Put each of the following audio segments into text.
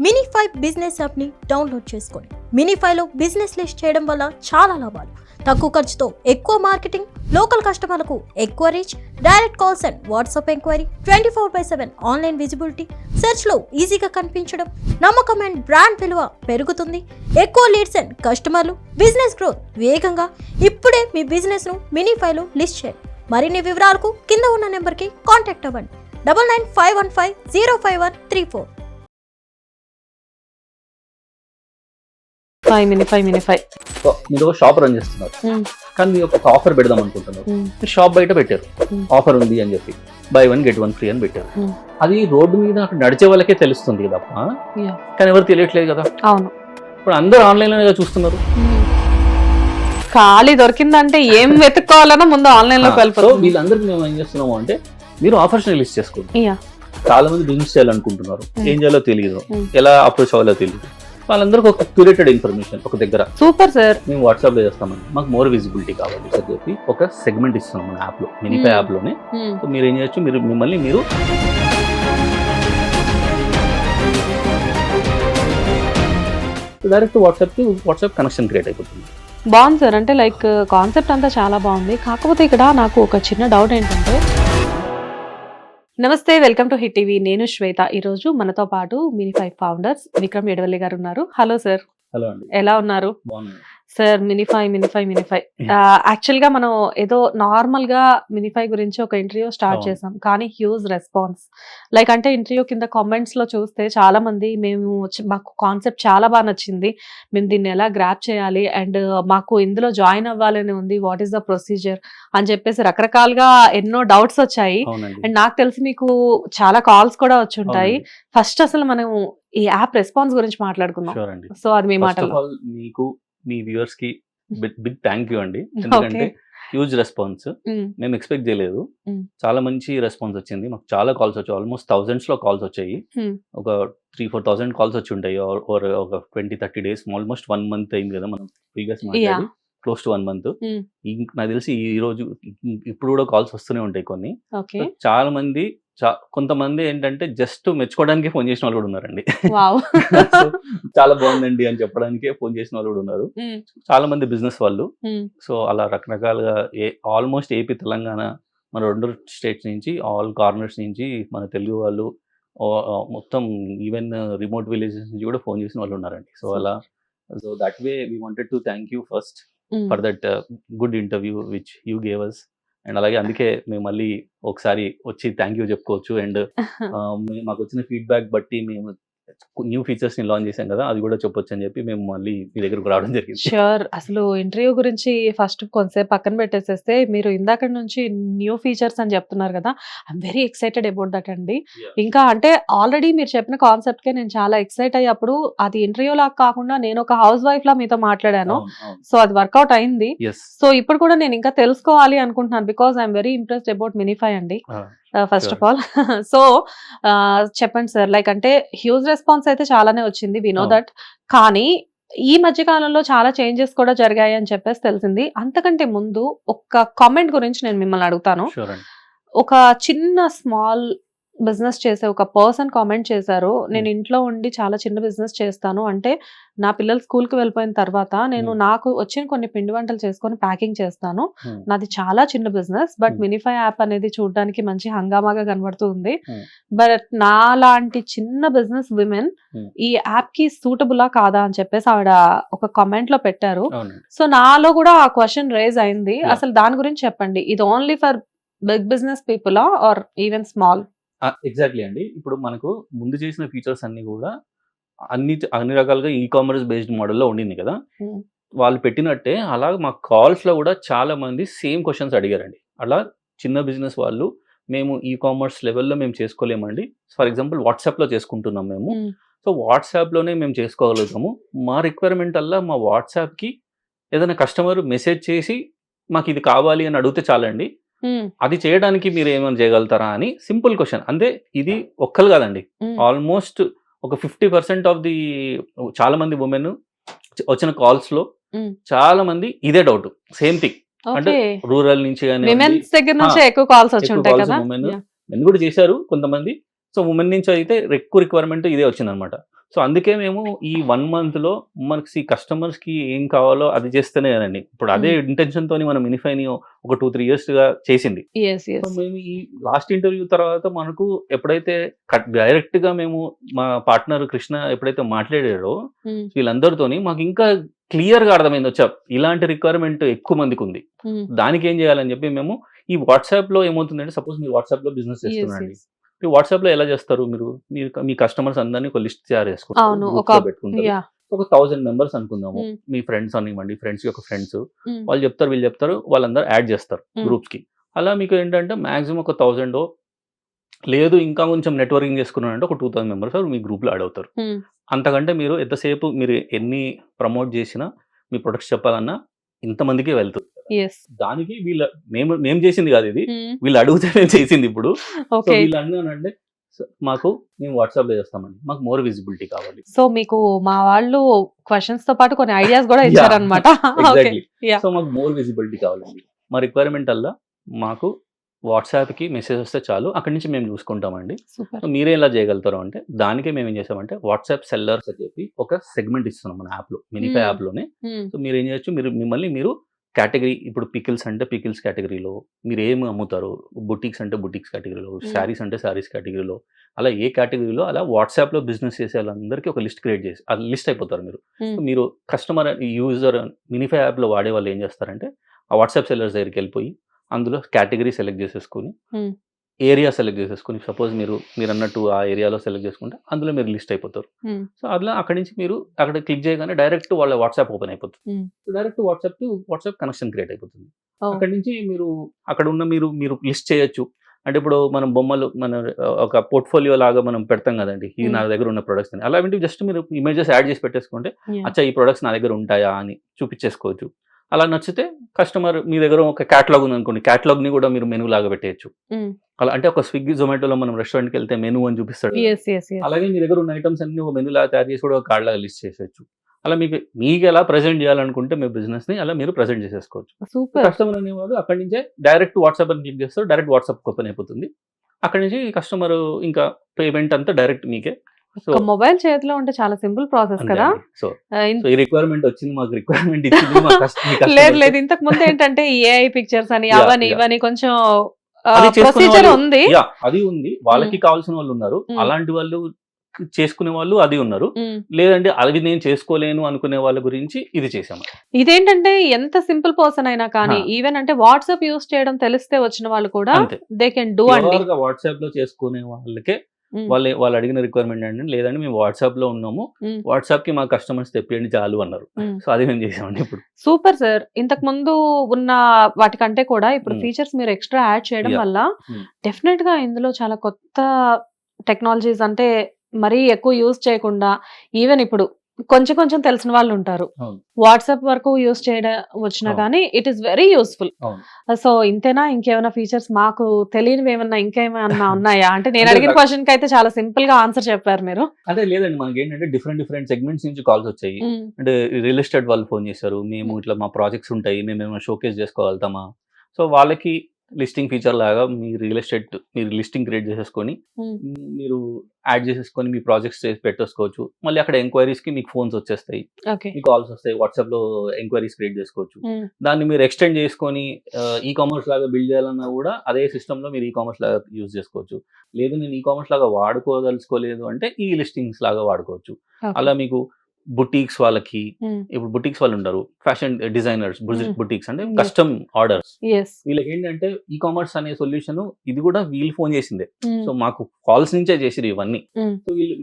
Minify business యాప్ని download చేసుకోండి. మినిఫైలో business list చేయడం వల్ల చాలా లాభాలు. తక్కువ ఖర్చుతో ఎక్కువ మార్కెటింగ్, లోకల్ కస్టమర్లకు ఎక్కువ reach, direct calls and WhatsApp enquiry, 24/7 online visibility, సెర్చ్లో ఈజీగా కనిపించడం, నమ్మకం అండ్ బ్రాండ్ విలువ పెరుగుతుంది. ఎక్కువ లీడ్స్ అండ్ కస్టమర్లు, బిజినెస్ గ్రోత్ వేగంగా. ఇప్పుడే మీ బిజినెస్ను మినిఫైలో లిస్ట్ చేయండి. మరిన్ని వివరాలకు కింద ఉన్న నెంబర్కి కాంటాక్ట్ అవ్వండి. 9951505134. మినిఫై మీరు ఒక షాప్ రన్ చేస్తున్నారు, కానీ మీరు ఒక ఆఫర్ పెడదాం అనుకుంటున్నారు. మీరు షాప్ బయట పెట్టారు, ఆఫర్ ఉంది అని చెప్పి buy 1 get 1 free అని పెట్టారు. అది రోడ్డు మీద అక్కడ నడిచే వాళ్ళకే తెలుస్తుంది కదా, కానీ ఎవరు తెలియట్లేదు కదా. అవును, ఇప్పుడు అందరూ ఆన్లైన్ లోనే చూస్తున్నారు. ఖాళీ దొరికిందంటే ఏం వెతుక్కోవాలన్నా ముందు ఆన్లైన్ లోకి వెళ్ళిపోతాం. వీళ్ళందరికీ మేము ఏం చేస్తున్నాము అంటే, మీరు ఆఫర్స్ లిస్ట్ చేసుకోండి. చాలా మంది బిజినెస్ చేయాలనుకుంటున్నారు, ఏం చేయాలో తెలియదు, ఎలా అప్రోచ్ అవ్వాలో తెలియదు. వాళ్ళందరికీ ఒక క్యూరేటెడ్ ఇన్ఫర్మేషన్ ఒక దగ్గర సూపర్ సార్ మేము వాట్సాప్ లో చేస్తామని, మాకు మోర్ విజిబిలిటీ కావాలి అని చెప్పి ఒక సెగ్మెంట్ ఇస్తున్నాం మన యాప్ లో, మినిఫై యాప్ లోనే. సో మీరు ఏం చేయొచ్చు, మీరు డైరెక్ట్ వాట్సాప్ కనెక్షన్ క్రియేట్ అయిపోతుంది. బాగుంది సార్. అంటే లైక్ కాన్సెప్ట్ అంతా చాలా బాగుంది. కాకపోతే ఇక్కడ నాకు ఒక చిన్న డౌట్ ఏంటంటే, నమస్తే, వెల్కమ్ టు హిట్ టీవీ. నేను శ్వేత. ఈ రోజు మనతో పాటు మినిఫై ఫౌండర్స్ విక్రమ్ ఎడవల్లి గారు ఉన్నారు. Hello sir. హలో అండి, ఎలా ఉన్నారు సార్? మినిఫై యాక్చువల్ గా మనం ఏదో నార్మల్ గా మినిఫై గురించి ఒక ఇంటర్వ్యూ స్టార్ట్ చేసాం, కానీ హ్యూజ్ రెస్పాన్స్. లైక్ అంటే ఇంటర్వ్యూ కింద కామెంట్స్ లో చూస్తే చాలా మంది మాకు కాన్సెప్ట్ చాలా బాగా నచ్చింది, మేము దీన్ని ఎలా గ్రాప్ చేయాలి అండ్ మాకు ఇందులో జాయిన్ అవ్వాలని ఉంది, వాట్ ఈస్ ద ప్రొసీజర్ అని చెప్పేసి రకరకాలుగా ఎన్నో డౌట్స్ వచ్చాయి. అండ్ నాకు తెలిసి మీకు చాలా కాల్స్ కూడా వచ్చి ఉంటాయి. ఫస్ట్ అసలు మనం ఈ యాప్ రెస్పాన్స్ గురించి మాట్లాడుకుందాం. సో అది మీ మాటలో. మీకు మీ వ్యూవర్స్ కి బిగ్ థ్యాంక్ యూ అండి, ఎందుకంటే హ్యూజ్ రెస్పాన్స్. మేము ఎక్స్పెక్ట్ చేయలేదు, చాలా మంచి రెస్పాన్స్ వచ్చింది. మాకు చాలా కాల్స్ వచ్చాయి, ఆల్మోస్ట్ thousands లో కాల్స్ వచ్చాయి. ఒక 3,000-4,000 కాల్స్ వచ్చి ఉంటాయి. ఒక 20-30 days, ఆల్మోస్ట్ 1 month అయింది కదా మనం ప్రీవియస్ మాట్లాడి, క్లోజ్ టు 1 month. నాకు తెలిసి ఈ రోజు ఇప్పుడు కూడా కాల్స్ వస్తూనే ఉంటాయి కొన్ని. చాలా మంది, కొంతమంది ఏంటంటే జస్ట్ మెచ్చుకోవడానికి ఫోన్ చేసిన వాళ్ళు కూడా ఉన్నారండి. చాలా బాగుందండి అని చెప్పడానికి ఫోన్ చేసిన వాళ్ళు కూడా ఉన్నారు. చాలా మంది బిజినెస్ వాళ్ళు. సో అలా రకరకాలుగా ఆల్మోస్ట్ ఏపీ, తెలంగాణ, మన 2 స్టేట్స్ నుంచి, ఆల్ కార్నర్స్ నుంచి మన తెలుగు వాళ్ళు, మొత్తం ఈవెన్ రిమోట్ విలేజెస్ నుంచి కూడా ఫోన్ చేసిన వాళ్ళు ఉన్నారండి. సో అలా, so that way we wanted to thank you first for that good interview which you gave us. And అలాగే అందుకే మేము మళ్ళీ ఒకసారి వచ్చి థ్యాంక్ యూ చెప్పుకోవచ్చు. అండ్ మాకు వచ్చిన ఫీడ్బ్యాక్ బట్టి మేము న్యూ ఫీచర్స్ ని లాంచ్ చేసాం కదా, అది కూడా చెప్పొచ్చు అని చెప్పి మేము మళ్ళీ మీ దగ్గరకు రావడం జరిగింది. షూర్. అసలు ఇంటర్వ్యూ గురించి ఫస్ట్ కొంతసేపు పక్కన పెట్టేసేస్తే, మీరు ఇందాక నుంచి న్యూ ఫీచర్స్ అని చెప్తున్నారు కదా, I'm very excited about that అండి. ఇంకా అంటే ఆల్రెడీ మీరు చెప్పిన కాన్సెప్ట్ కే నేను చాలా ఎక్సైట్ అయ్యప్పుడు, అది ఇంటర్వ్యూ లాగా కాకుండా నేను ఒక హౌస్ వైఫ్ లా మీతో మాట్లాడాను. సో అది వర్కౌట్ అయింది. సో ఇప్పుడు కూడా నేను ఇంకా తెలుసుకోవాలి అనుకుంటున్నాను, because I'm very impressed about minify అండి. ఫస్ట్ ఆఫ్ ఆల్ సో చెప్పండి సార్. లైక్ అంటే హ్యూజ్ రెస్పాన్స్ అయితే చాలానే వచ్చింది, వి నో దట్. కానీ ఈ మధ్య కాలంలో చాలా చేంజెస్ కూడా జరిగాయి అని చెప్పేసి తెలిసింది. అంతకంటే ముందు ఒక కామెంట్ గురించి నేను మిమ్మల్ని అడుగుతాను. ఒక చిన్న స్మాల్ బిజినెస్ చేసే ఒక పర్సన్ కామెంట్ చేశారు, నేను ఇంట్లో ఉండి చాలా చిన్న బిజినెస్ చేస్తాను, అంటే నా పిల్లలు స్కూల్కి వెళ్ళిపోయిన తర్వాత నేను నాకు వచ్చిన కొన్ని పిండి వంటలు చేసుకొని ప్యాకింగ్ చేస్తాను, నాది చాలా చిన్న బిజినెస్, బట్ మినిఫై యాప్ అనేది చూడడానికి మంచి హంగామాగా కనబడుతుంది, బట్ నా లాంటి చిన్న బిజినెస్ విమెన్ ఈ యాప్ కి సూటబులా కాదా అని చెప్పేసి ఆవిడ ఒక కామెంట్ లో పెట్టారు. సో నాలో కూడా ఆ క్వశ్చన్ రేజ్ అయింది. అసలు దాని గురించి చెప్పండి. ఇది only for big business people or even small? Exactly అండి. ఇప్పుడు మనకు ముందు చేసిన ఫీచర్స్ అన్ని కూడా అన్ని రకాలుగా ఈ కామర్స్ బేస్డ్ మోడల్లో ఉండింది కదా, వాళ్ళు పెట్టినట్టే అలా మా కాల్స్ లో కూడా చాలా మంది సేమ్ క్వశ్చన్స్ అడిగారండి. అలా చిన్న బిజినెస్ వాళ్ళు, మేము ఈ కామర్స్ లెవెల్లో మేము చేసుకోలేమండి, ఫర్ ఎగ్జాంపుల్ వాట్సాప్ లో చేసుకుంటున్నాం మేము, సో వాట్సాప్ లోనే మేము చేసుకోగలుగుతాము, మా రిక్వైర్మెంట్ అలా మా వాట్సాప్ కి ఏదైనా కస్టమర్ మెసేజ్ చేసి మాకు ఇది కావాలి అని అడిగితే చాలండి, అది చేయడానికి మీరు ఏమైనా చేయగలుగుతారా అని సింపుల్ క్వశ్చన్. అంటే ఇది ఒక్కరు కాదండి, ఆల్మోస్ట్ ఒక 50% ఆఫ్ ది చాలా మంది ఉమెన్ వచ్చిన కాల్స్ లో చాలా మంది ఇదే డౌట్, సేమ్ థింగ్. అంటే రూరల్ నుంచి ఉమెన్ కూడా చేశారు కొంతమంది. సో ఉమెన్ నుంచి అయితే ఎక్కువ రిక్వైర్మెంట్ ఇదే వచ్చింది అనమాట. సో అందుకే మేము ఈ 1 మంత్‌లో మనకి కస్టమర్స్‌కి ఏం కావాలో అది చేస్తేనే కదండీ. ఇప్పుడు అదే ఇంటెన్షన్‌తోని మనం మినిఫైని ఒక 2, 3 ఇయర్స్‌గా చేసింది. యెస్. So yes. మేము ఈ లాస్ట్ ఇంటర్వ్యూ తర్వాత మనకు ఎప్పుడైతే డైరెక్ట్‌గా మేము మా పార్ట్నర్ కృష్ణ ఎప్పుడైతే మాట్లాడాడో హ్మ్. వీళ్ళందరితోని మాకు ఇంకా క్లియర్‌గా అర్థమైంది. ఇలాంటి రిక్వైర్మెంట్ ఎక్కువ మందికుంది. హ్మ్. దానికి ఏం చేయాలని చెప్పి మేము ఈ వాట్సాప్‌లో ఏమవుతుందంటే సపోజ్ మీరు వాట్సాప్‌లో బిజినెస్ యెస్. చేస్తున్నారండి. యెస్. ఈ వాట్సాప్‌లో ఎలా చేస్తారు మీరు? మీ కస్టమర్స్ అందరిని ఒక లిస్ట్ తయారు చేసుకుంటారు. అవును. ఒక గ్రూప్స్‌లో పెట్టుకుంటారు. యాహ్! ఒక 1000 మెంబర్స్ అనుకుందాము. హ్మ్. మీ ఫ్రెండ్స్ అనివ్వండి, ఫ్రెండ్స్ యొక్క ఫ్రెండ్స్. హ్మ్. వాళ్ళు చెప్తారు, వీళ్ళు చెప్తారు. వాళ్ళందరూ యాడ్ చేస్తారు హ్మ్. గ్రూప్స్‌కి. అలా మీకు ఏంటంటే మాక్సిమం ఒక 1000 లేదు ఇంకా కొంచెం నెట్వర్కింగ్ చేసుకున్నారంటే ఒక 2000 మెంబర్స్ మీ గ్రూప్‌లో యాడ్ అవుతారు. హ్మ్. అంతకంటే మీరు ఎంతసేపు మీరు ఎన్ని ప్రమోట్ చేసినా, మీ ప్రొడక్ట్స్ చెప్పాలన్నా ఇంతమందికే వెళ్తుంది. యెస్. దానికి మేము చేసింది కాదు ఇది. హ్మ్. వీళ్ళు అడిగితే మేము చేసింది ఇప్పుడు. So okay. వీళ్ళు అన్నానంటే మేము వాట్సాప్‌లో చేస్తామండి. మాకు మోర్ విజిబిలిటీ కావాలి. సో మీకు మా వాళ్ళు క్వెషన్స్‌తో పాటు కొన్ని ఐడియాస్ గూడా యాహ్! ఇచ్చారన్నమాట. ఓకే. ఎగ్జాక్ట్‌లీ. యాహ్! సో మాకు మోర్ విజిబిలిటీ కావాలండి. మా రిక్వైర్మెంట్ అల్లా మాకు వాట్సాప్‌కి మెసేజ్ వస్తే చాలు. అక్కడి నుంచి మేము చూసుకుంటామండి. సూపర్. సో మీరే ఎలా చేయగలుగుతారు అంటే, దానికే మేమేం చేసామంటే వాట్సాప్ సెల్లర్స్ అని చెప్పి ఒక సెగ్మెంట్ ఇస్తున్నాం మన యాప్‌లో. మినిఫై హ్మ్. యాప్‌లోనే. హ్మ్. సో మీరేం చేయొచ్చు, మిమ్మల్ని మీరు కేటగిరీ ఇప్పుడు పికిల్స్ అంటే పికిల్స్ కేటగిరీలో, మీరేమి అమ్ముతారో, బుటీక్స్ అంటే బుటీక్స్ కేటగిరీలో, హ్మ్. శారీస్ అంటే శారీస్ కేటగిరీలో, అలా ఏ కేటగిరీలో అలా వాట్సాప్‌లో బిజినెస్ చేసే వాళ్ళందరికీ ఒక లిస్ట్ క్రియేట్ చేసి, అది లిస్ట్ అయిపోతారు మీరు. హ్మ్. సో మీరు కస్టమర్ యూజర్ మినిఫై యాప్‌లో వాడేవాళ్ళు ఏం చేస్తారంటే, ఆ వాట్సాప్ సెల్లర్స్ దగ్గరికెళ్ళిపోయి, అందులో కేటగిరీ సెలెక్ట్ చేసేసుకొని, హ్మ్. ఏరియా సెలెక్ట్ చేసేసుకొని, సపోజ్ మీరన్నట్టు ఆ ఏరియాలో సెలెక్ట్ చేసుకుంటే, అందులో మీరు లిస్ట్ అయిపోతారు. హ్మ్. సో అట్లా అక్కడి నుంచి మీరు అక్కడ క్లిక్ చేయగానే డైరెక్ట్ వాళ్ళ వాట్సాప్ ఓపెన్ అయిపోతుంది. హ్మ్. So direct WhatsApp connection create అయిపోతుంది. ఓహ్! అక్కడి నుంచి అక్కడ ఉన్న మీరు లిస్ట్ చేయొచ్చు. అంటే ఇప్పుడు మనం బొమ్మలు ఒక పోర్ట్‌ఫోలియో లాగా మనం పెడతాం కదండీ! ఇది నా హ్మ్. దగ్గర ఉన్న ప్రొడక్ట్స్ అని. అలాంటివి జస్ట్ మీరు ఇమేజెస్ యాడ్ చేసి పెట్టేసుకుంటే, యాహ్! అచ్చా! ఈ ప్రొడక్ట్స్ నా దగ్గర ఉంటాయా అని చూపించేసుకోవచ్చు. అలా నచ్చితే కస్టమర్ మీ దగ్గర ఒక కేటలాగ్ ఉందనుకోండి. కేటలాగ్‌ని కూడా మీరు మెనూ లాగా పెట్టేయొచ్చు. హ్మ్. అలా అంటే ఒక స్విగ్గీ, జొమాటోలో మనం రెస్టారెంట్‌కెళ్తే మెనూ అని చూపిస్తాడు కదా! యెస్. యెస్. యెస్. అలాగే మీ దగ్గర ఉన్న ఐటెమ్స్ అన్నీ ఒక మెనూ లాగా తయారు చేసి కూడా ఒక కార్డ్ లాగా లిస్ట్ చేసేయొచ్చు. అలా మీకెలా ప్రెజెంట్ చేయాలనుకుంటే మీ బిజినెస్‌ని అలా మీరు ప్రెజెంట్ చేసేసుకోవచ్చు. సూపర్. కస్టమర్ అనేవాడు అక్కడి నుంచే డైరెక్ట్ వాట్సాప్ అని క్లిక్ చేస్తారు. డైరెక్ట్ వాట్సాప్ ఓపెన్ అయిపోతుంది. అక్కడి నుంచి కస్టమర్ ఇంకా పేమెంట్ అంతా డైరెక్ట్ మీకే. సో ఒక మొబైల్ చేతిలో ఉంటే చాలా సింపుల్ ప్రాసెస్ అంతే కదా! అండి. సో ఇన్ ఈ రిక్వైర్మెంట్ వచ్చింది. మాకు రిక్వైర్మెంట్ ఇచ్చింది మీ లేదు. కస్టమర్స్. లేదు. ఇంతకు ముందేంటంటే ఈ ఏఐ పిక్చర్స్ అని యాహ్! అవని, యాహ్! ఇవని కొంచెం అది చేసుకునే ప్రొసీజర్ వాళ్ళు ఉంది. అది ఉంది. హ్మ్. వాళ్ళకి కావాల్సిన వాళ్ళున్నారు. హ్మ్. అలాంటి వాళ్ళు చేసుకునే వాళ్ళు అది ఉన్నారు. హ్మ్. లేదంటే అవి నేను చేసుకోలేను అనుకునే వాళ్ళ గురించి ఇది చేసాము. ఇదేంటంటే ఎంత సింపుల్ పర్సన్ అయినా ఆ! కానీ ఈవెన్ అంటే వాట్సాప్ యూజ్ చేయడం తెలిస్తే వచ్చిన వాళ్ళు కూడా అంతే. దే కెన్ డూ అండి. ప్యూర్‌గా వాట్సాప్‌లో చేసుకునే వాళ్ళకే హ్మ్. వాళ్ళు అడిగిన రిక్వైర్మెంట్ ఏంటంటే, లేదండి మేము వాట్సాప్‌లో ఉన్నాము. హ్మ్. వాట్సాప్‌కి మా కస్టమర్స్ తెప్పియండి చాలు అన్నారు. హ్మ్. సో అది మేము చేసామండి ఇప్పుడు. Super sir. ఇంతకు ముందు ఉన్న వాటికంటే కూడా ఇప్పుడు హ్మ్. ఫీచర్స్ మీరు ఎక్స్‌ట్రా యాడ్ చేయడం యాహ్! వల్ల హ్మ్. డెఫినిట్‌గా ఇందులో చాలా కొత్త టెక్నాలజీస్ అంటే మరీ ఎక్కువ యూజ్ చేయకుండా ఈవెన్ ఇప్పుడు కొంచెం కొంచెం తెలిసిన వాళ్ళు ఉంటారు. అవును. వాట్సాప్ వరకు యూజ్ చేయడం వచ్చినా అవును. కానీ ఇట్ ఈస్ వెరీ యూజ్‌ఫుల్. అవును. సో ఇంతేనా? ఇంకేమైనా ఫీచర్స్ మాకు తెలియనివి ఇంకేమైనా ఉన్నాయా? అంటే నేను అంటే అడిగిన క్వెషన్‌కి అయితే చాలా సింపుల్‌గా ఆన్సర్ చెప్పారు మీరు. అంటే లేదండి. మనకేంటంటే డిఫరెంట్ సెగ్మెంట్స్ నుంచి కాల్స్ వచ్చాయి. హ్మ్. అంటే రియల్ ఎస్టేట్ వాళ్ళు ఫోన్ చేశారు. మేము హ్మ్. ఇట్లా మా ప్రాజెక్ట్స్ ఉంటాయి. మేమేమైనా షోకేస్ చేసుకోగలుగుతామా? సో వాళ్ళకి లిస్టింగ్ ఫీచర్ లాగా మీరు లిస్టింగ్ క్రియేట్ చేసేసుకొని హ్మ్. మీరు యాడ్ చేసేసుకొని మీ ప్రాజెక్ట్స్ చేసి పెట్టేసుకోవచ్చు. మళ్ళీ అక్కడ ఎంక్వైరీస్‌కి మీకు ఫోన్స్ వచ్చేస్తాయి. ఓకే. మీకు కాల్స్ వస్తాయి. వాట్సాప్‌లో ఎంక్వైరీస్ క్రియేట్ చేసుకోవచ్చు. హ్మ్. దాన్ని మీరు ఎక్స్‌టెండ్ చేసుకొని ఈ కామర్స్ లాగా బిల్డ్ చేయాలన్నా కూడా అదే సిస్టమ్‌లో మీరు ఈ కామర్స్ లాగా యూజ్ చేసుకోవచ్చు. లేదు నేను ఈ కామర్స్ లాగా వాడుకోదలుచుకోలేదు అంటే ఈ లిస్టింగ్స్ లాగా వాడుకోవచ్చు. ఓకే. అలా మీకు బుటీక్స్ వాళ్ళకి హ్మ్. ఇప్పుడు బుటీక్స్ వాళ్ళు ఉంటారు. Fashion designers hmm. బుటీక్స్ అంటే యెస్. Custom orders. యెస్. వీళ్ళకేంటంటే ఈ కామర్స్ అనే సొల్యూషన్ ఇది కూడా వీళ్ళు ఫోన్ చేసిందే. హ్మ్. సో మాకు కాల్స్ నుంచే చేసిర్రు ఇవన్నీ. హ్మ్. సో వీళ్ళు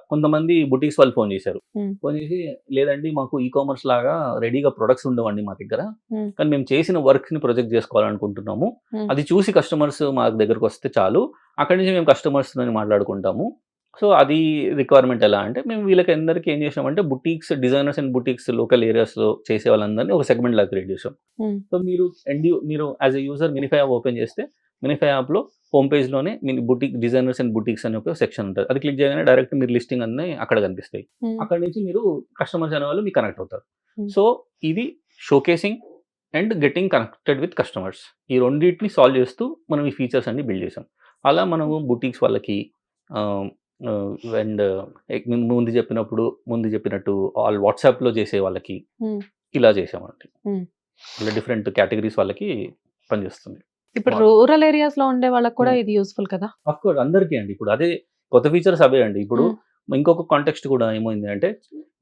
కొంతమంది బుటీక్స్ వాళ్ళు ఫోన్ చేశారు. హ్మ్. ఫోన్ చేసి లేదండి మాకు ఈ కామర్స్ లాగా రెడీగా ప్రొడక్ట్స్ ఉండవండి మా దగ్గర. హ్మ్. కానీ మేము చేసిన వర్క్స్‌ని ప్రొజెక్ట్ చేసుకోవాలనుకుంటున్నాము. హ్మ్. అది చూసి కస్టమర్స్ మా దగ్గరకు వస్తే చాలు. అక్కడి నుంచి మేము కస్టమర్స్‌తోని మాట్లాడుకుంటాము. సో అది రిక్వైర్మెంట్ ఎలా అంటే మేము వీళ్ళకందరికీ ఏం చేసామంటే బుటీక్స్ డిజైనర్స్ అండ్ బుటీక్స్ లోకల్ ఏరియాస్‌లో చేసే వాళ్ళందరిని ఒక సెగ్మెంట్ లాగా క్రియేట్ చేసాం. హ్మ్. సో మీరు as a user Minify app open చేస్తే మినిఫై యాప్‌లో హోమ్ పేజ్‌లోనే మీ బుటీక్ డిజైనర్స్ అండ్ బుటీక్స్ అని ఒక సెక్షన్ ఉంటది. అది క్లిక్ చేయగానే డైరెక్ట్ మీరు లిస్టింగ్ అన్నీ అక్కడ కనిపిస్తాయి. హ్మ్. అక్కడి నుంచి మీరు కస్టమర్స్ అనేవాళ్ళు మీకు కనెక్ట్ అవుతారు. హ్మ్. సో ఇది showcasing and getting connected with customers. ఈ రెండిటిని సాల్వ్ చేస్తూ మనం ఈ ఫీచర్స్ అన్ని బిల్డ్ చేసాం. అలా మనము బుటీక్స్ వాళ్ళకి ఆహ్, అండ్ ముందు చెప్పినట్టు ఆల్ వాట్సాప్లో చేసే వాళ్ళకి Hmm. ఇలా చేసామండి. Hmm. ఇలా డిఫరెంట్ కేటగిరీస్ వాళ్ళకి పనిచేస్తుంది. ఇప్పుడు రూరల్ ఏరియాస్ లో ఉండే వాళ్ళకి కూడా Hmm. ఇది యూస్ఫుల్ కదా. అఫ్ కోర్స్ అందరికీ అండి. ఇప్పుడు అదే కొత్త ఫీచర్స్ అవే అండి. ఇప్పుడు ఇంకొక కాంటెక్స్ట్ కూడా ఏమైంది అంటే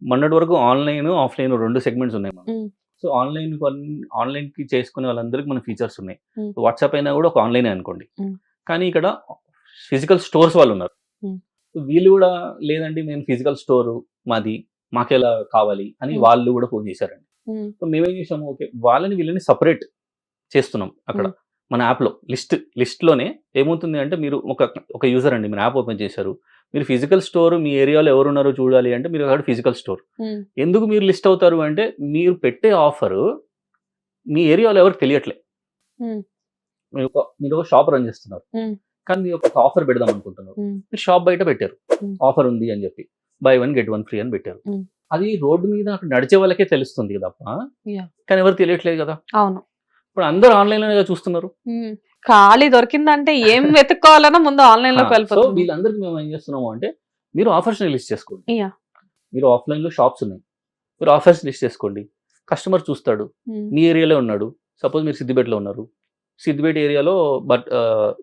మొన్నటి వరకు ఆన్లైన్ ఆఫ్లైన్ 2 సెగ్మెంట్స్ ఉన్నాయి మనకి. Hmm. సో ఆన్లైన్కి చేసుకునే వాళ్ళందరికీ మన ఫీచర్స్ ఉన్నాయి. Hmm. వాట్సాప్ అయినా కూడా ఒక ఆన్లైనే అనుకోండి. Hmm. కానీ ఇక్కడ ఫిజికల్ స్టోర్స్ వాళ్ళు ఉన్నారు. Hmm. వీళ్ళు కూడా లేదండి మేము ఫిజికల్ స్టోర్ మాది మాకెలా కావాలి అని Hmm. వాళ్ళు కూడా ఫోన్ చేశారండి. Hmm. సో మేమేం చేసాము, ఓకే వాళ్ళని వీళ్ళని సపరేట్ చేస్తున్నాం అక్కడ మన యాప్లో లిస్ట్లోనే ఏమవుతుంది అంటే మీరు ఒక యూజర్ అండి, మీరు యాప్ ఓపెన్ చేశారు, మీరు ఫిజికల్ స్టోర్ మీ ఏరియాలో ఎవరున్నారో చూడాలి అంటే మీరు అక్కడ ఫిజికల్ స్టోర్. Hmm. ఎందుకు మీరు లిస్ట్ అవుతారు అంటే మీరు పెట్టే ఆఫర్ మీ ఏరియాలో ఎవరికి తెలియట్లే. Hmm. మీరు ఒక షాప్ రన్ చేస్తున్నారు, Hmm. కానీ మీరు ఒక ఆఫర్ పెడదాం అనుకుంటున్నారు. Hmm. మీరు షాప్ బయట పెట్టారు, Hmm. ఆఫర్ ఉంది అని చెప్పి buy 1 get 1 free అని పెట్టారు. Hmm. అది రోడ్డు మీద అక్కడ నడిచే వాళ్ళకే తెలుస్తుంది తప్ప Yeah. కానీ ఎవరు తెలియట్లేదు కదా. అవును. ఇప్పుడు అందరూ ఆన్లైన్లోనే చూస్తున్నారు. ఖాళీ దొరికిందంటే ఏం వెతుక్కోవాలన్నా ముందు ఆన్లైన్ లోకి సో వెళ్ళిపోతుంది. వీళ్ళందరికీ మేము ఏం చేస్తున్నాము అంటే మీరు ఆఫర్స్ లిస్ట్ చేసుకోండి. Yeah. మీరు ఆఫ్లైన్లో షాప్స్ ఉన్నాయి, మీరు ఆఫర్స్ లిస్ట్ చేసుకోండి. కస్టమర్ చూస్తాడు, Hmm. మీ ఏరియాలో ఉన్నాడు. సపోజ్ మీరు సిద్దిపేటలో ఉన్నారు, సిద్దిపేట ఏరియాలో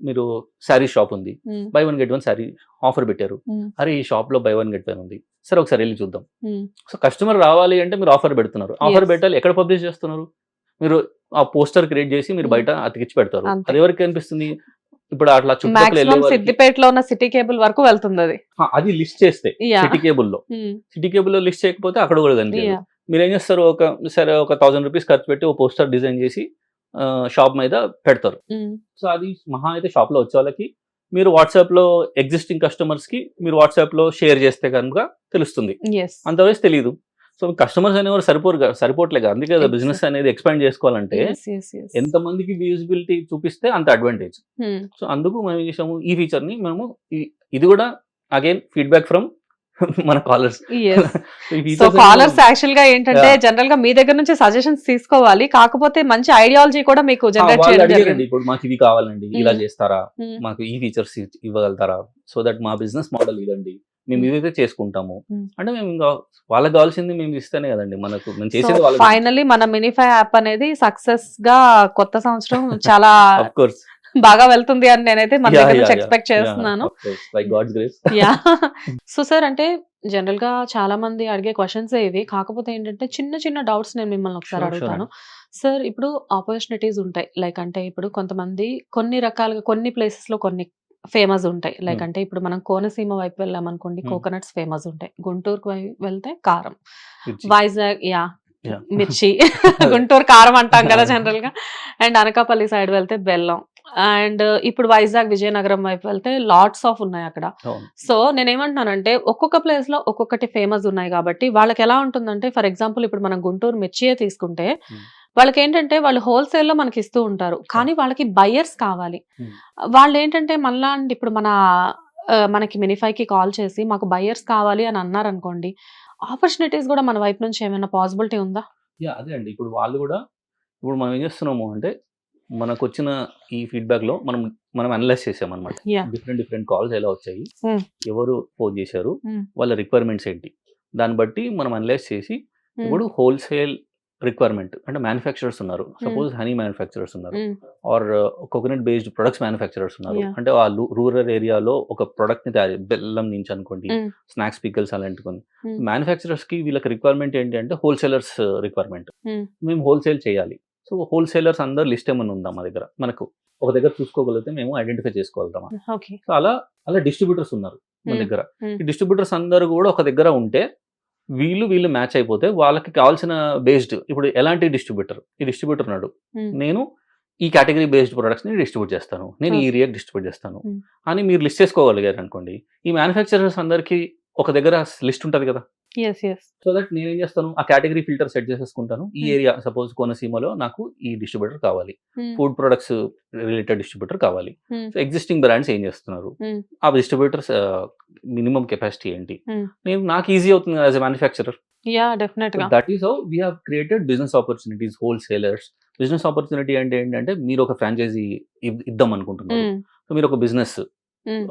మీరు శారీ షాప్ ఉంది, Hmm. buy 1 get 1 sari offer పెట్టారు. Hmm. అరే ఈ షాప్లో buy 1 get 1 ఉంది, సరే ఒకసారి వెళ్ళి చూద్దాం. Hmm. సో కస్టమర్ రావాలి అంటే మీరు ఆఫర్ పెడుతున్నారు. Offer Yes. పెట్టాలి, ఎక్కడ పబ్లిష్ చేస్తున్నారు? మీరు ఆ పోస్టర్ క్రియేట్ చేసి మీరు బయట అతికిచ్చి పెడతారు. అంతే. అది ఎవరికి కనిపిస్తుంది? ఇప్పుడు అట్లా చుట్టుపక్కల వెళ్ళే మాక్సిమం వాళ్ళకి సిద్దిపేటలో ఉన్న సిటీ కేబుల్ వరకు వెళ్తుంది అది. అది లిస్ట్ చేస్తే Yeah. సిటీ కేబుల్లో Hmm. సిటీ కేబుల్లో లిస్ట్ చేయకపోతే అక్కడ కూడా కనిపించదు. Yeah. మీరు ఏం చేస్తారు, సరే ఒక 1000 రూపీస్ ఖర్చు పెట్టి ఒక పోస్టర్ డిజైన్ చేసి షాప్ మీద పెడతారు. Hmm. సో అది మహా అయితే షాప్లో వచ్చే వాళ్ళకి మీరు వాట్సాప్లో ఎగ్జిస్టింగ్ కస్టమర్స్కి మీరు వాట్సాప్లో షేర్ చేస్తే కనుక తెలుస్తుంది, Yes. అంతవరకు తెలియదు. సో కస్టమర్స్ అనేవారు సరిపోవట్లేదు. అందుకే కదా Exactly. బిజినెస్ అనేది ఎక్స్పాండ్ చేసుకోవాలంటే Yes, yes, yes. ఎంతమందికి విజిబిలిటీ చూపిస్తే అంత అడ్వాంటేజ్. Hmm. సో అందుకు మనం ఏం చేసాము, ఈ ఫీచర్ని మేము ఇది కూడా అగైన్ ఫీడ్బ్యాక్ ఫ్రమ్ మన callers. Yes. So callers actual గా ఏంటంటే జనరల్ గా మీ దగ్గర నుంచి సజెషన్స్ తీసుకోవాలి, కాకపోతే మంచి ఐడియాలజీ కూడా మీకు జనరేట్ చేయడం అడిగారండి, జరిగింది. ఇప్పుడు మాకు ఇవి కావాలండి, ఇలా చేస్తారా, Hmm. మాకు ఈ ఫీచర్స్ ఇవ్వగలుగుతారా, సో దట్ మా బిజినెస్ మోడల్ ఇదండి, మేము ఇదైతే చేసుకుంటాము. Hmm. అంటే మేము ఇంకా వాళ్ళకి కావాల్సింది మేము ఇస్తేనే కదండి మనకు మేము చేసేది వాళ్ళకి. ఫైనల్లీ మన మినిఫై యాప్ అనేది సక్సెస్ గా కొత్త సంవత్సరం చాలా ఆఫ్ కోర్స్ బాగా వెళ్తుంది అని నేనైతే మన దగ్గర నుంచి ఎక్స్పెక్ట్ చేస్తున్నాను. By God's grace. Yeah. So sir, అంటే జనరల్ గా చాలా మంది అడిగే క్వశ్చన్స్ ఇవి, కాకపోతే ఏంటంటే చిన్న చిన్న డౌట్స్ నేను మిమ్మల్ని ఒకసారి Sure, అడుగుతాను. సార్, ఇప్పుడు ఆపర్చునిటీస్ ఉంటాయి, లైక్ అంటే ఇప్పుడు కొంతమంది కొన్ని రకాలుగా కొన్ని ప్లేసెస్ లో కొన్ని ఫేమస్ ఉంటాయి, లైక్ అంటే ఇప్పుడు మనం కోనసీమ వైపు వెళ్ళామనుకోండి, కోకోనట్స్ ఫేమస్ ఉంటాయి. గుంటూరుకు వెళ్తే కారం, వైజాగ్ మిర్చి గుంటూరు కారం అంటాం కదా జనరల్ గా, అండ్ అనకాపల్లి సైడ్ వెళ్తే బెల్లం, అండ్ ఇప్పుడు వైజాగ్ విజయనగరం వైపు వెళ్తే లాట్స్ ఆఫ్ ఉన్నాయి అక్కడ. సో నేనేమంటున్నానంటే ఒక్కొక్క ప్లేస్ లో ఒక్కొక్కటి ఫేమస్ ఉన్నాయి కాబట్టి వాళ్ళకి ఎలా ఉంటుందంటే, ఫర్ ఎగ్జాంపుల్ ఇప్పుడు మనం గుంటూరు మిర్చియే తీసుకుంటే వాళ్ళకి ఏంటంటే వాళ్ళు హోల్సేల్ లో మనకి ఇస్తూ ఉంటారు, కానీ వాళ్ళకి బయర్స్ కావాలి. వాళ్ళు ఏంటంటే మళ్ళా ఇప్పుడు మనకి మినిఫైకి కాల్ చేసి మాకు బయర్స్ కావాలి అని అన్నారు అనుకోండి, ఆపర్చునిటీస్ కూడా మన వైపు నుంచి ఏమైనా పాసిబిలిటీ ఉందా? అదే అండి, ఇప్పుడు వాళ్ళు కూడా ఇప్పుడు మనం ఏం చేస్తున్నాము అంటే మనకు వచ్చిన ఈ ఫీడ్బ్యాక్ లో మనం అనలైజ్ చేసామన్నమాట. డిఫరెంట్ కాల్స్ ఎలా వచ్చాయి, ఎవరు ఫోన్ చేశారు, వాళ్ళ రిక్వైర్మెంట్స్ ఏంటి, దాన్ని బట్టి మనం అనలైజ్ చేసి ఇప్పుడు హోల్సేల్ రిక్వైర్మెంట్ అంటే మ్యానుఫ్యాక్చరర్స్ ఉన్నారు, సపోజ్ హనీ మ్యానుఫ్యాక్చరర్స్ ఉన్నారు, are coconut based products manufacturers ఉన్నారు. అంటే వాళ్ళు రూరల్ ఏరియాలో ఒక ప్రొడక్ట్ ని తయారు, బెల్లం నుంచి అనుకోండి, స్నాక్స్ పికల్స్ అలాంటి కొన్ని మ్యానుఫ్యాక్చరర్స్ కి వీళ్ళకి రిక్వైర్మెంట్ ఏంటి అంటే హోల్సేలర్స్ రిక్వైర్మెంట్. మేము హోల్సేల్ చేయాలి. సో హోల్సేలర్స్ అందరు లిస్ట్ ఏమైనా ఉందా మా దగ్గర, మనకు ఒక దగ్గర చూసుకోగలిగితే మేము ఐడెంటిఫై చేసుకోగలుగుతామా. సో అలా డిస్ట్రిబ్యూటర్స్ ఉన్నారు మన దగ్గర. ఈ డిస్ట్రిబ్యూటర్స్ అందరూ కూడా ఒక దగ్గర ఉంటే వీళ్ళు మ్యాచ్ అయిపోతే వాళ్ళకి కావాల్సిన బేస్డ్, ఇప్పుడు ఎలాంటి డిస్ట్రిబ్యూటర్, ఈ డిస్ట్రిబ్యూటర్ ఉన్నాడు, నేను ఈ కేటగిరీ బేస్డ్ ప్రొడక్ట్స్ ని డిస్ట్రిబ్యూట్ చేస్తాను, నేను ఈ ఏరియాకి డిస్ట్రిబ్యూట్ చేస్తాను అని మీరు లిస్ట్ చేసుకోగలిగారు అనుకోండి, ఈ మ్యానుఫ్యాక్చరర్స్ అందరికి ఒక దగ్గర లిస్ట్ ఉంటుంది కదా. సో దట్ నేను ఏం చేస్తాను, ఆ కేటగిరీ ఫిల్టర్ సెట్ చేసేసుకుంటాను. ఈ ఏరియా సపోజ్ కోనసీమలో నాకు ఈ డిస్ట్రిబ్యూటర్ కావాలి, ఫుడ్ ప్రొడక్ట్స్ రిలేటెడ్ డిస్ట్రిబ్యూటర్ కావాలి. సో ఎగ్జిస్టింగ్ బ్రాండ్స్ ఏం చేస్తున్నారు, ఆ డిస్ట్రిబ్యూటర్స్ మినిమం కెపాసిటీ ఏంటి, నాకు ఈజీ అవుతుంది as a manufacturer. That is how we have created business opportunities, wholesalers. Business opportunity అంటే ఏంటంటే మీరు ఒక ఫ్రాంచైజీ ఇద్దాం అనుకుంటున్నారు, మీరు ఒక బిజినెస్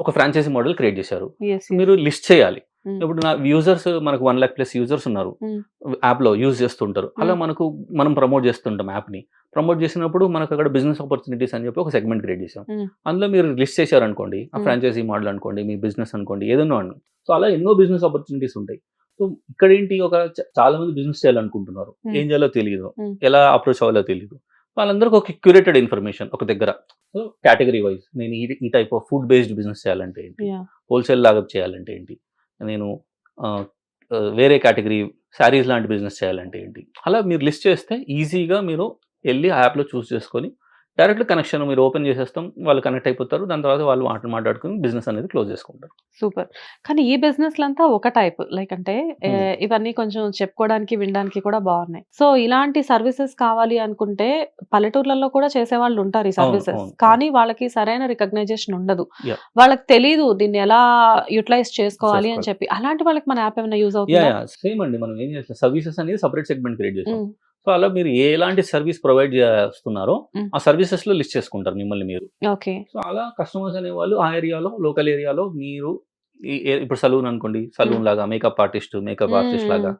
ఒక ఫ్రాంచైజీ మోడల్ క్రియేట్ చేశారు. Yes, yes. మీరు లిస్ట్ చేయాలి. Mm. ఇప్పుడు నా యూజర్స్ మనకు 1 lakh ప్లస్ యూజర్స్ ఉన్నారు, Mm. యాప్లో యూజ్ చేస్తుంటారు. అలా Mm. మనం ప్రమోట్ చేస్తుంటాం యాప్ని. ప్రమోట్ చేసినప్పుడు మనకు అక్కడ బిజినెస్ ఆపర్చునిటీస్ అని చెప్పి ఒక సెగ్మెంట్ క్రియేట్ చేసాం. Mm. అందులో మీరు లిస్ట్ చేశారనుకోండి, ఆ Mm. ఫ్రాంచైజీ మోడల్ అనుకోండి, మీ బిజినెస్ అనుకోండి, ఏదైనా అండి. సో అలా ఎన్నో బిజినెస్ ఆపర్చునిటీస్ ఉంటాయి. సో ఇక్కడ ఏంటి, చాలా మంది బిజినెస్ చేయాలనుకుంటున్నారు, Mm. ఏం చేయాలో తెలియదు, Mm. ఎలా అప్రోచ్ అవ్వాలో తెలియదు. వాళ్ళందరికీ ఒక క్యూరేటెడ్ ఇన్ఫర్మేషన్ ఒక దగ్గర. సో కేటగిరీ వైజ్ నేను ఈ type of food based business చేయాలంటే ఏంటి, Yeah. హోల్సేల్ లాగా చేయాలంటే ఏంటి, నేను వేరే కేటగిరీ శారీస్ లాంటి బిజినెస్ చేయాలంటే ఏంటి, అలా మీరు లిస్ట్ చేస్తే ఈజీగా మీరు వెళ్ళి ఆ యాప్లో చూస్ చేసుకొని డైరెక్ట్ కనెక్షన్ మీరు ఓపెన్ చేసేస్తాం, వాళ్ళు కనెక్ట్ అయిపోతారు. దాని తర్వాత వాళ్ళు మాట్లాడుకుని బిజినెస్ అనేది క్లోజ్ చేసుకుంటారు. సూపర్. కానీ ఈ బిజినెస్‌లంతా ఒక టైప్. లైక్ అంటే ఇవన్నీ కొంచెం చెప్పుకోవడానికి, వినడానికి కూడా బాగున్నాయి. సో ఇలాంటి సర్వీసెస్ కావాలి అనుకుంటే పల్లెటూర్లలో కూడా చేసేవాళ్ళు ఉంటారు ఈ సర్వీసెస్. అవును. కానీ వాళ్ళకి సరైన రికగ్నైజేషన్ ఉండదు. Yeah. వాళ్ళకి తెలీదు దీన్ని ఎలా యుటిలైజ్ చేసుకోవాలి అని చెప్పి. అలాంటి వాళ్ళకి మన యాప్ ఏమైనా యూజ్ అవుతుందా? సేమ్ అండి. మనం ఏం చేస్తాం, సర్వీసెస్ అనేది సపరేట్ సెగ్మెంట్ క్రియేట్ చేస్తాం. ఉమ్, సో అలా మీరు ఎలాంటి సర్వీస్ ప్రొవైడ్ చేస్తున్నారో Mm. ఆ సర్వీసెస్ లో లిస్ట్ చేసుకుంటారు మిమ్మల్ని మీరు. ఓకే. సో అలా కస్టమర్స్ అనేవాళ్ళు ఆ ఏరియాలో, లోకల్ ఏరియాలో మీరు ఇప్పుడు సలూన్ అనుకోండి, సలూన్ లాగా మేకప్ ఆర్టిస్ట్, మేకప్ ఆర్టిస్ట్ లాగా,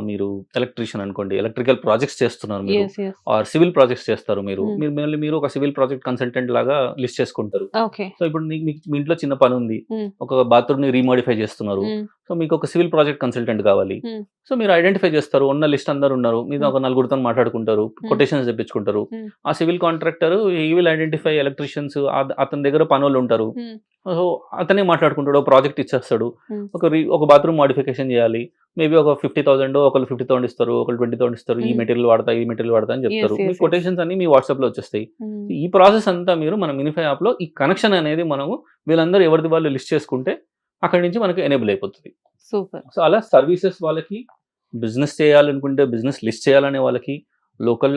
మీరు ఎలక్ట్రీషియన్ అనుకోండి, ఎలక్ట్రికల్ ప్రాజెక్ట్స్ చేస్తున్నారు మీరు, yes yes. Or civil projects చేస్తారు మీరు. Mm. మీరు ఒక సివిల్ ప్రాజెక్ట్ కన్సల్టెంట్ లాగా లిస్ట్ చేసుకుంటారు. ఓకే. సో ఇప్పుడు మీకు మీ ఇంట్లో చిన్న పని ఉంది, Mm. ఒక బాత్రూమ్ ని రీమోడిఫై చేస్తున్నారు. ఉమ్, సో మీకు ఒక సివిల్ ప్రాజెక్ట్ కన్సల్టెంట్ కావాలి. Mm. సో మీరు ఐడెంటిఫై చేస్తారు, ఉన్న లిస్ట్ అందరు ఉన్నారు, మీరు Mm. ఒక నలుగురితో మాట్లాడుకుంటారు, కొటేషన్స్ తెప్పించుకుంటారు. Mm. ఆ సివిల్ కాంట్రాక్టర్ ఈ విల్ ఐడెంటిఫై ఎలక్ట్రీషియన్స్, అతని దగ్గర పనులు ఉంటారు. Mm. సో అతనే మాట్లాడుకుంటాడు, ప్రాజెక్ట్ ఇచ్చేస్తాడు. Mm. ఒక బాత్రూమ్ మాడిఫికేషన్ చేయాలి, మేబీ ఒక 50,000 ఒకళ్ళు 50,000 ఇస్తారు, ఒకళ్ళు 20,000 ఇస్తారు. ఈ Mm. మెటీరియల్ వాడతా అని చెప్తారు. Yes, మీ yes. కొటేషన్స్ అన్ని మీ వాట్సాప్ లో వచ్చేస్తాయి. ఉమ్, ఈ ప్రాసెస్ అంతా మీరు మన మినిఫై యాప్ లో ఈ కనెక్షన్ అనేది మనము వీళ్ళందరూ ఎవరిది వాళ్ళు లిస్ట్ చేసుకుంటే అక్కడి నుంచి మనకు ఎనేబుల్ అయిపోతుంది. సూపర్. సో అలా సర్వీసెస్ వాళ్ళకి, బిజినెస్ చేయాలనుకుంటే బిజినెస్ లిస్ట్ చేయాలనే వాళ్ళకి, లోకల్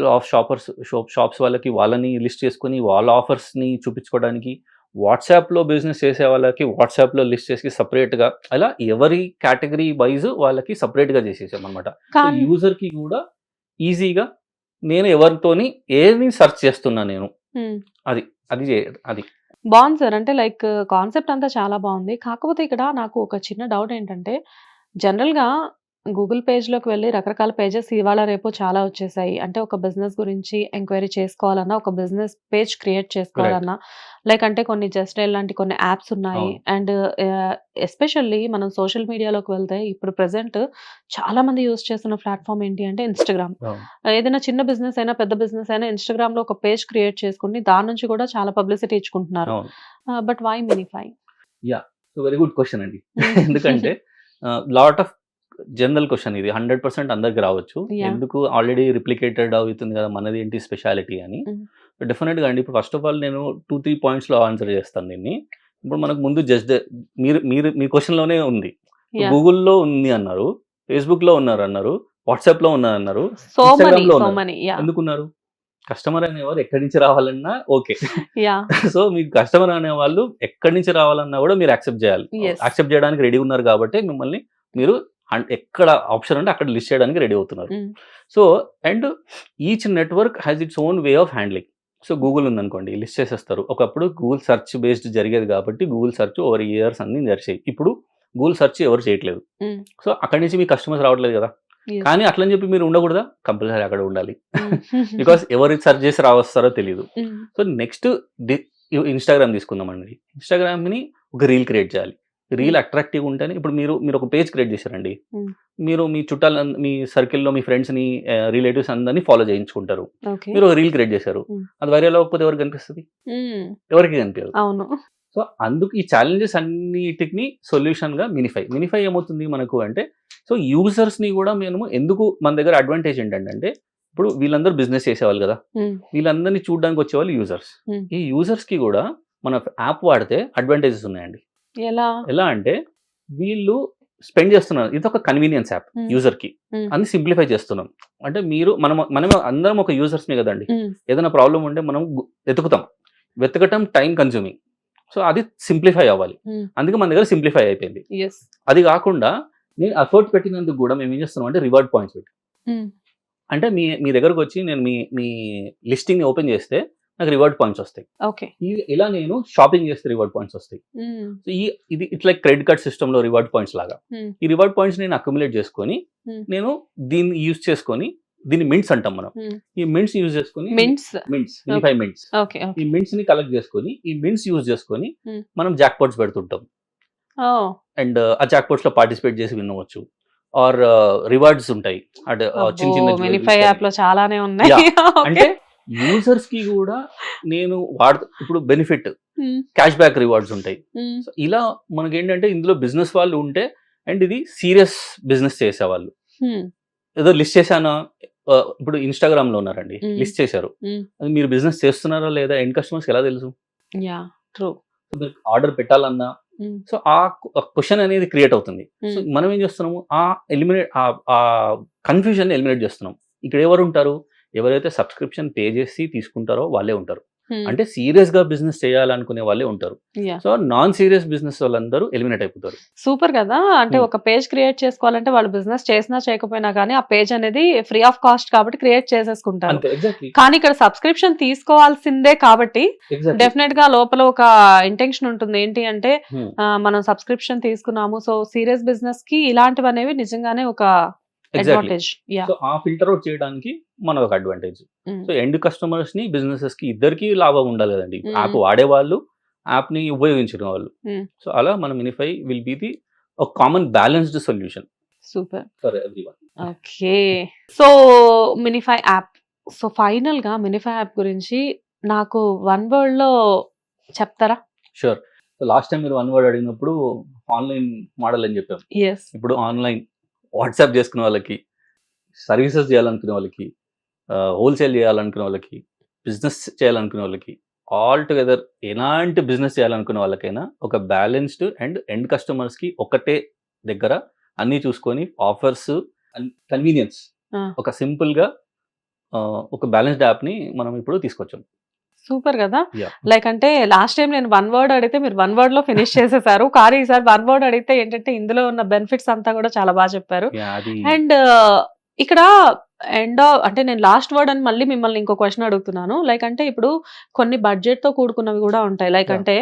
షాప్స్ వాళ్ళకి వాళ్ళని లిస్ట్ చేసుకొని వాళ్ళ ఆఫర్స్ని చూపించుకోవడానికి, వాట్సాప్లో బిజినెస్ చేసే వాళ్ళకి వాట్సాప్లో లిస్ట్ చేసి సపరేట్గా, అలా ఎవరి కేటగిరీ వైజ్ వాళ్ళకి సపరేట్గా చేసేసాం అనమాట. సో కానీ యూజర్కి కూడా ఈజీగా నేను ఎవరితోని ఏది సెర్చ్ చేస్తున్నా నేను ఉమ్, అది బాగుంది సార్. అంటే లైక్ కాన్సెప్ట్ అంతా చాలా బాగుంది. కాకపోతే ఇక్కడ నాకు ఒక చిన్న డౌట్ ఏంటంటే, జనరల్‌గా గూగుల్ పేజ్‌లోకి వెళ్ళి రకరకాల పేజెస్ ఇవాళ రేపు చాలా వచ్చేసాయి. అంటే ఒక బిజినెస్ గురించి ఎంక్వైరీ చేసుకోవాలన్నా, ఒక బిజినెస్ పేజ్ క్రియేట్ చేసుకోవాలన్నా, లైక్ అంటే కొన్ని జస్ట్ లాంటి కొన్ని యాప్స్ ఉన్నాయి. అవును. అండ్ ఎస్పెషల్లీ మనం సోషల్ మీడియాలోకి వెళ్తే ఇప్పుడు ప్రెజెంట్ చాలా మంది యూజ్ చేస్తున్న ప్లాట్ఫామ్ ఏంటి అంటే ఇన్‌స్టాగ్రామ్. ఏదైనా చిన్న బిజినెస్ అయినా, పెద్ద బిజినెస్ అయినా ఇన్‌స్టాగ్రామ్‌లో ఒక పేజ్ క్రియేట్ చేసుకొని దాని నుంచి కూడా చాలా పబ్లిసిటీ ఇచ్చుకుంటున్నారు. అవును. But why minify? So very good question అండి. ఎందుకంటే లాట్ ఆఫ్ జనరల్ క్వశ్చన్ ఇది, 100% అందరికి రావచ్చు. Yeah. ఎందుకు ఆల్రెడీ రిప్లికేటెడ్ అవుతుంది కదా, మనది ఏంటి స్పెషాలిటీ అని. Mm. డెఫినెట్గా అండి. ఇప్పుడు ఫస్ట్ ఆఫ్ ఆల్ నేను 2-3 పాయింట్స్లో ఆన్సర్ చేస్తాను దీన్ని. ఇప్పుడు మనకు ముందు జస్ట్ మీ క్వశ్చన్లోనే ఉంది. Yeah. గూగుల్లో ఉంది అన్నారు, ఫేస్బుక్లో అన్నారు, వాట్సాప్లో అన్నారు, సో Instagram లో మనీ ఉన్నారు. యా ఎందుకున్నారు? కస్టమర్ అనేవారు ఎక్కడి నుంచి రావాలన్నా ఓకే. యా సో మీకు కస్టమర్ అనేవాళ్ళు ఎక్కడి నుంచి రావాలన్నా కూడా మీరు యాక్సెప్ట్ చేయాలి. Yes. యాక్సెప్ట్ చేయడానికి రెడీ ఉన్నారు కాబట్టి మిమ్మల్ని మీరు ఎక్కడ ఆప్షన్ అంటే అక్కడ లిస్ట్ చేయడానికి రెడీ అవుతున్నారు. So and each network has its own way of handling. So Google ఉందనుకోండి, లిస్ట్ చేసేస్తారు. ఒకప్పుడు గూగుల్ సెర్చ్ బేస్డ్ జరిగేది కాబట్టి గూగుల్ సెర్చ్ ఓవర్ ఇయర్స్ అన్ని జరిచాయి. ఇప్పుడు గూగుల్ సెర్చ్ ఎవరు చేయట్లేదు. సో అక్కడి నుంచి మీ కస్టమర్స్ రావట్లేదు కదా. కానీ అట్లని చెప్పి మీరు ఉండకూడదా? కంపల్సరీ అక్కడ ఉండాలి. బికాస్ ఎవరు సెర్చ్ చేసి రావస్తారో తెలియదు. సో నెక్స్ట్ ఇన్స్టాగ్రామ్ తీసుకుందామండి. ఇన్స్టాగ్రామ్ని ఒక రీల్ క్రియేట్ చేయాలి. రీల్ అట్రాక్టివ్ ఉంటేనే, ఇప్పుడు మీరు ఒక పేజ్ క్రియేట్ చేశారండి, మీరు మీ చుట్టాల, మీ సర్కిల్లో మీ ఫ్రెండ్స్ని, రిలేటివ్స్ అందరినీ ఫాలో చేయించుకుంటారు. మీరు ఒక రీల్ క్రియేట్ చేశారు, అది వైరల్ అవ్వకపోతే ఎవరికి కనిపిస్తుంది? ఎవరికి కనిపించదు. అవును. సో అందుకు ఈ ఛాలెంజెస్ అన్నిటిని సొల్యూషన్గా మినిఫై ఏమవుతుంది మనకు అంటే, సో యూజర్స్ని కూడా మేము ఎందుకు, మన దగ్గర అడ్వాంటేజ్ ఏంటంటే, ఇప్పుడు వీళ్ళందరూ బిజినెస్ చేసేవాళ్ళు కదా, వీళ్ళందరినీ చూడడానికి వచ్చేవాళ్ళు యూజర్స్. ఈ యూజర్స్కి కూడా మన యాప్ వాడితే అడ్వాంటేజెస్ ఉన్నాయండి. ఎలా అంటే, వీళ్ళు స్పెండ్ చేస్తున్నారు, ఇది ఒక కన్వీనియన్స్ యాప్ యూజర్కి, అన్ని సింప్లిఫై చేస్తున్నాం. అంటే మనం అందరం ఒక యూజర్స్మే కదండి. ఏదైనా ప్రాబ్లం ఉంటే మనం వెతకటం టైం కన్జ్యూమింగ్. సో అది సింప్లిఫై అవ్వాలి, అందుకే మన దగ్గర సింప్లిఫై అయిపోయింది. అది కాకుండా నేను ఎఫర్ట్ పెట్టినందుకు కూడా మేము ఏం చేస్తున్నాం అంటే రివార్డ్ పాయింట్స్ పెట్టి, అంటే మీ దగ్గరకు వచ్చి నేను మీ లిస్టింగ్ని ఓపెన్ చేస్తే నాకు రివార్డ్ పాయింట్స్ వస్తాయి. ఓకే. ఇలా నేను షాపింగ్ చేస్తే రివార్డ్ పాయింట్స్ వస్తాయి. సో ఇది it's like credit card system లో రివార్డ్ పాయింట్స్ లాగా. ఈ రివార్డ్ పాయింట్స్ నేను అక్యుములేట్ చేసుకొని నేను దీన్ని యూజ్ చేసుకొని, దీన్ని మింట్స్ అంటాం మనం, ఈ మింట్స్ యూజ్ చేసుకొని, మినిఫై మింట్స్, ఈ మింట్స్ ని కలెక్ట్ చేసుకొని, ఈ మింట్స్ యూజ్ చేసుకొని మనం జాక్ పాట్స్ పెడుతుంటాం. అండ్ ఆ జాక్ పాట్స్ లో పార్టిసిపేట్ చేసి వినవచ్చు. ఆర్ రివార్డ్స్ ఉంటాయి అంటే చిన్న మినిఫై యాప్ లో చాలానే ఉన్నాయి. అంటే యూజర్స్ కి కూడా నేను ఇప్పుడు బెనిఫిట్ క్యాష్ బ్యాక్ రివార్డ్స్ ఉంటాయి. ఇలా మనకి ఏంటంటే ఇందులో బిజినెస్ వాళ్ళు ఉంటే, అండ్ ఇది సీరియస్ బిజినెస్ చేసేవాళ్ళు. ఏదో లిస్ట్ చేశానా, ఇప్పుడు ఇన్స్టాగ్రామ్ లో ఉన్నారండి, లిస్ట్ చేశారు, అది మీరు బిజినెస్ చేస్తున్నారా లేదా ఎండ్ కస్టమర్స్ ఎలా తెలుసు? ఆర్డర్ పెట్టాలన్నా సో ఆ క్వశ్చన్ అనేది క్రియేట్ అవుతుంది. సో మనం ఏం చేస్తున్నాము, ఆ కన్ఫ్యూజన్ ఎలిమినేట్ చేస్తున్నాం. ఇక్కడ ఎవరు ఉంటారు, ఎవరైతే సబ్స్క్రిప్షన్ పే చేసి తీసుకుంటారో వాళ్ళే ఉంటారు. అంటే సీరియస్ గా బిజినెస్ చేయాలనుకునే వాళ్ళే ఉంటారు. సో నాన్ సీరియస్ బిజినెస్ వాళ్ళందరూ ఎలిమినేట్ అయిపోతారు. సూపర్ కదా. అంటే ఒక పేజ్ క్రియేట్ చేసుకోవాలంటే వాళ్ళు బిజినెస్ చేసినా చేయకపోయినా కానీ ఆ పేజ్ అనేది ఫ్రీ ఆఫ్ కాస్ట్ కాబట్టి క్రియేట్ చేసేసుకుంటారు. కానీ ఇక్కడ సబ్స్క్రిప్షన్ తీసుకోవాల్సిందే కాబట్టి డెఫినెట్ గా లోపల ఒక ఇంటెన్షన్ ఉంటుంది. ఏంటి అంటే మనం సబ్స్క్రిప్షన్ తీసుకున్నాము, సో సీరియస్ బిజినెస్ కి ఇలాంటివి అనేవి నిజంగానే ఒక అడ్వాంటేజ్. సో ఆ ఫిల్టర్ అవుట్ చేయడానికి మనకు ఒక అడ్వాంటేజ్. సో ఎండ్ కస్టమర్స్ ని, బిజినెసెస్ కి ఇద్దరికి లాభం ఉండాలి కదండి. యాప్ వాడేవాళ్ళు, యాప్ ని ఉపయోగించిన వాళ్ళు. సో అలా మన మినిఫై విల్ బి ది ఒక common balanced solution. Super for everyone. Okay. So minify app, so final గా మినిఫై యాప్ గురించి నాకు వన్ వర్డ్ లో చెప్తారా? షూర్. సో లాస్ట్ టైం మీరు వన్ వర్డ్ అడిగినప్పుడు ఆన్లైన్ మోడల్ అని చెప్పాం. ఇప్పుడు ఆన్లైన్ వాట్సాప్ చేసుకునే వాళ్ళకి, సర్వీసెస్ చేయాలనుకునే వాళ్ళకి, హోల్సేల్ చేయాలనుకునే వాళ్ళకి, బిజినెస్ చేయాలనుకునే వాళ్ళకి, ఆల్ టుగెదర్ ఎలాంటి బిజినెస్ చేయాలనుకునే వాళ్ళకైనా ఒక బ్యాలెన్స్డ్ అండ్ ఎండ్ కస్టమర్స్కి ఒకటే దగ్గర అన్నీ చూసుకొని ఆఫర్స్, కన్వీనియన్స్, ఒక సింపుల్గా ఒక బ్యాలెన్స్డ్ యాప్ని మనం ఇప్పుడు తీసుకొచ్చాం. సూపర్ కదా. లైక్ అంటే లాస్ట్ టైం నేను వన్ వర్డ్ అడిగితే మీరు వన్ వర్డ్ లో ఫినిష్ చేసేసారు. కానీ ఈసారి వన్ వర్డ్ అడిగితే ఏంటంటే ఇందులో ఉన్న బెనిఫిట్స్ అంతా కూడా చాలా బాగా చెప్పారు. అండ్ ఇక్కడ అంటే నేను లాస్ట్ వర్డ్ అని మళ్ళీ మిమ్మల్ని ఇంకో క్వశ్చన్ అడుగుతున్నాను. లైక్ అంటే ఇప్పుడు కొన్ని బడ్జెట్ తో కూడుకున్నవి కూడా ఉంటాయి. లైక్ అంటే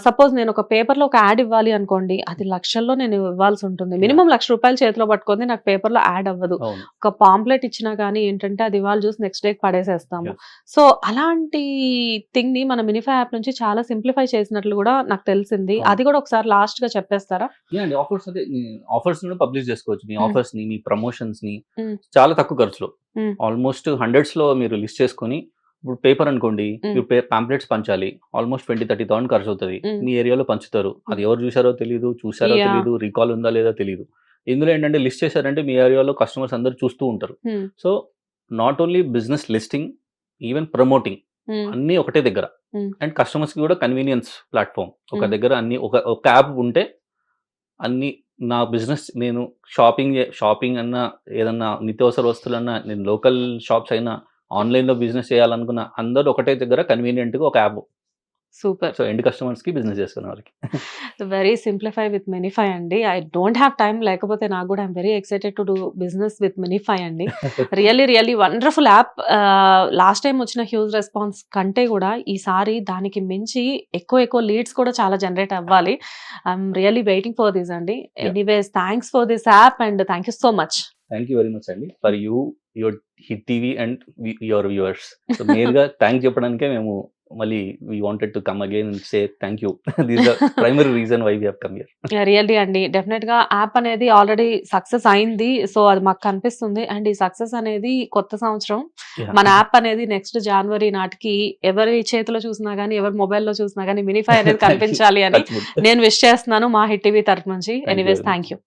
సపోజ్ నేను ఒక పేపర్ లో ఒక యాడ్ ఇవ్వాలి అనుకోండి, అది లక్షల్లో నేను ఇవ్వాల్సి ఉంటుంది. మినిమం ₹1,00,000 చేతిలో పట్టుకుంది, నాకు పేపర్ లో యాడ్ అవ్వదు. ఒక పాంప్లెట్ ఇచ్చినా కానీ ఏంటంటే అది ఇవాళ చూసి నెక్స్ట్ డే పడేసేస్తాము. సో అలాంటి థింగ్ ని మన మినిఫై యాప్ నుంచి చాలా సింప్లిఫై చేసినట్లు కూడా నాకు తెలిసింది. అది కూడా ఒకసారి లాస్ట్ గా చెప్పేస్తారా? ఆఫర్స్ పబ్లిష్ చేసుకోవచ్చు. మీ ఆఫర్స్ ని, మీ ప్రమోషన్స్ ని చాలా తక్కువ ఖర్చులో, ఆల్మోస్ట్ హండ్రెడ్స్ లో మీరు లిస్ట్ చేసుకుని, ఇప్పుడు పేపర్ అనుకోండి, మీరు పాంప్లెట్స్ పంచాలి, ఆల్మోస్ట్ 20,000-30,000 ఖర్చు అవుతుంది. మీ ఏరియాలో పంచుతారు, అది ఎవరు చూసారో తెలియదు, రీకాల్ ఉందా లేదా తెలియదు. ఇందులో ఏంటంటే లిస్ట్ చేశారంటే మీ ఏరియాలో కస్టమర్స్ అందరు చూస్తూ ఉంటారు. So not only business listing, even promoting అన్ని ఒకటే దగ్గర. అండ్ కస్టమర్స్ కి కూడా కన్వీనియన్స్ ప్లాట్ఫామ్ ఒక దగ్గర, అన్ని ఒక యాప్ ఉంటే అన్ని నా బిజినెస్, నేను షాపింగ్ అన్నా, ఏదన్నా నిత్యావసర వస్తువులన్నా, నేను లోకల్ షాప్స్ అయినా, ఆన్లైన్ లో బిజినెస్ చేయాలనుకున్న అందరూ ఒకటే దగ్గర కన్వీనియంట్ గా ఒక app. Super. So end customers కి, బిజినెస్ చేసుకునే వాళ్ళకి వెరీ సింప్లిఫై విత్ మినిఫై అండి. ఐ డోంట్ హ్యావ్ టైం, లేకపోతే నాకు కూడా I'm very excited to do business with Minify అండి. Really wonderful app. Last time వచ్చిన హ్యూజ్ రెస్పాన్స్ కంటే కూడా ఈసారి దానికి మించి ఎక్కువ లీడ్స్ కూడా చాలా జనరేట్ అవ్వాలి. I'm really waiting for this అండి. Anyways, thanks for this app and thank you so much. Thank you very much అండి for you, your hit TV and your viewers. So మెయిన్గా థ్యాంక్ చెప్పడానికే మేము మళ్ళీ we wanted to come again and say thank you. This is the primary reason why we have come here. Really అండి, definite గా app అనేది already success అయింది. So అది మాకు కనిపిస్తుంది. అండ్ ఈ సక్సెస్ అనేది కొత్త సంవత్సరం, మన యాప్ అనేది నెక్స్ట్ జనవరి నాటికి ఎవరి చేతిలో చూసినా గానీ, ఎవరి మొబైల్లో చూసినా గానీ మినిఫై అనేది కనిపించాలి అని నేను విష్ చేస్తున్నాను మా హిట్ టీవీ తరఫు నుంచి. Anyways, thank you.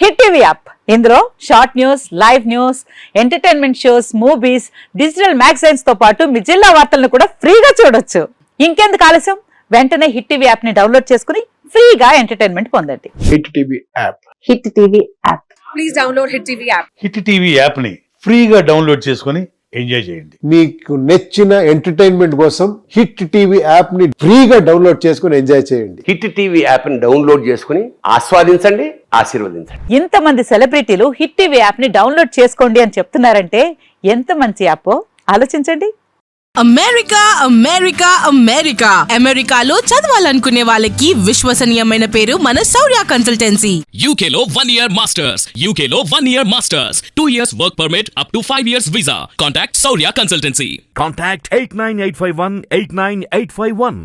Hit TV app, ఇందులో short news, live news, entertainment shows, movies, digital magazines తో పాటు మీ జిల్లా వార్తలను కూడా ఫ్రీగా చూడొచ్చు. ఇంకెందుకు ఆలస్యం, వెంటనే హిట్ టీవీ యాప్ ని డౌన్లోడ్ చేసుకుని ఫ్రీగా ఎంటర్టైన్మెంట్ పొందండి. Hit TV app. Hit TV app. Please download hit TV app. Hit TV app ని ఫ్రీగా డౌన్లోడ్ చేసుకుని ఎంజాయ్ చేయండి. మీకు నచ్చిన ఎంటర్టైన్మెంట్ కోసం హిట్ టీవీ యాప్ ని ఫ్రీగా డౌన్లోడ్ చేసుకుని ఎంజాయ్ చేయండి. హిట్ టీవీ యాప్ ని డౌన్లోడ్ చేసుకుని ఆస్వాదించండి, ఆశీర్వదించండి. ఇంతమంది సెలబ్రిటీలు హిట్ టీవీ యాప్ ని డౌన్లోడ్ చేసుకోండి అని చెప్తున్నారంటే ఎంత మంచి యాప్ ఆలోచించండి. అమెరికా అమెరికా అమెరికా అమెరికాలో చదవాలనుకునే వాళ్ళకి విశ్వసనీయమైన పేరు మన శౌర్య కన్సల్టెన్సీ. UK లో 1 year masters. UK లో 1 year masters. 2 years work permit up to 5 years visa. Contact Saurya Consultancy. Contact 89851 89851.